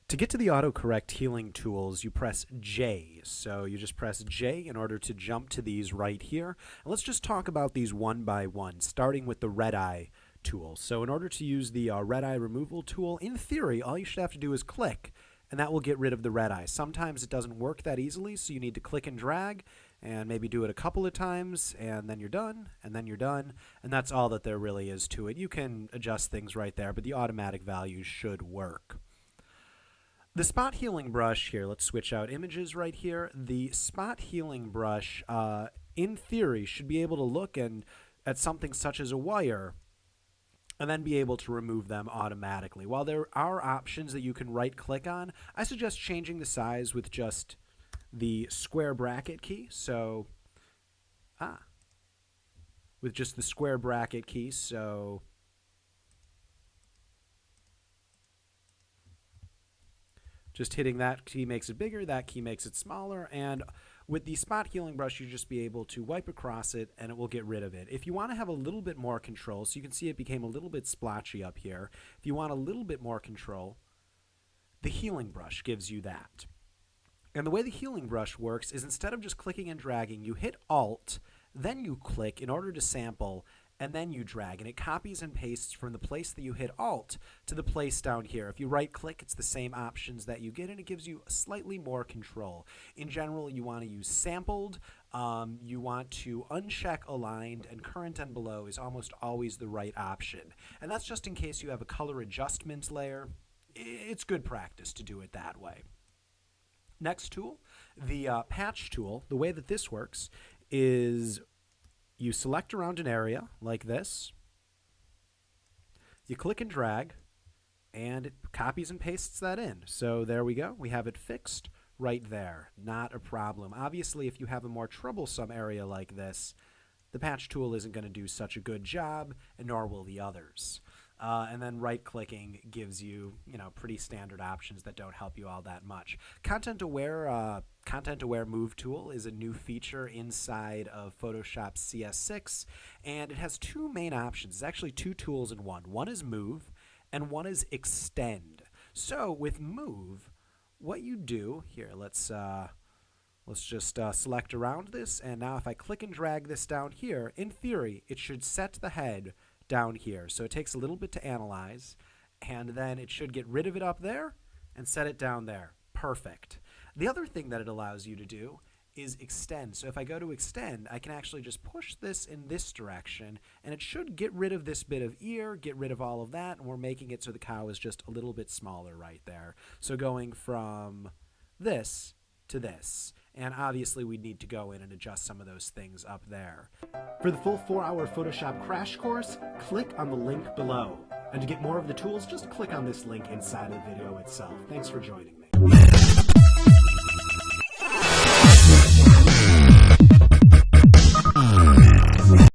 To get to the autocorrect healing tools, you press J. So you just press J in order to jump to these right here. And let's just talk about these one by one, starting with the red eye tool. So in order to use the red eye removal tool, in theory, all you should have to do is click, and that will get rid of the red eye. Sometimes it doesn't work that easily, so you need to click and drag, and maybe do it a couple of times, and then you're done, and then you're done, and that's all that there really is to it. You can adjust things right there, but the automatic values should work. The spot healing brush here, let's switch out images right here. The spot healing brush, in theory, should be able to look at something such as a wire and then be able to remove them automatically. While there are options that you can right-click on, I suggest changing the size with just the square bracket key. So, with just the square bracket key, so just hitting that key makes it bigger, that key makes it smaller, and with the spot healing brush, you just be able to wipe across it and it will get rid of it. If you want to have a little bit more control, so you can see it became a little bit splotchy up here. If you want a little bit more control, the healing brush gives you that. And the way the healing brush works is instead of just clicking and dragging, you hit Alt, then you click in order to sample, and then you drag, and it copies and pastes from the place that you hit Alt to the place down here. If you right-click, it's the same options that you get, and it gives you slightly more control. In general, you want to use sampled, you want to uncheck aligned, and current and below is almost always the right option. And that's just in case you have a color adjustment layer. It's good practice to do it that way. Next tool, the patch tool. The way that this works is you select around an area like this, you click and drag, and it copies and pastes that in. So there we go. We have it fixed right there. Not a problem. Obviously, if you have a more troublesome area like this, the patch tool isn't going to do such a good job, and nor will the others. And then right-clicking gives you, pretty standard options that don't help you all that much. Content-aware move tool is a new feature inside of Photoshop CS6, and it has two main options. It's actually two tools in one. One is move, and one is extend. So with move, what you do here, let's just select around this, and now if I click and drag this down here, in theory, it should set the head down here. So it takes a little bit to analyze, and then it should get rid of it up there and set it down there. Perfect. The other thing that it allows you to do is extend. So if I go to extend, I can actually just push this in this direction, and it should get rid of this bit of ear, get rid of all of that, and we're making it so the cow is just a little bit smaller right there. So going from this to this. And obviously we need to go in and adjust some of those things up there. For the full 4-hour Photoshop crash course, click on the link below. And to get more of the tools, just click on this link inside the video itself. Thanks for joining me.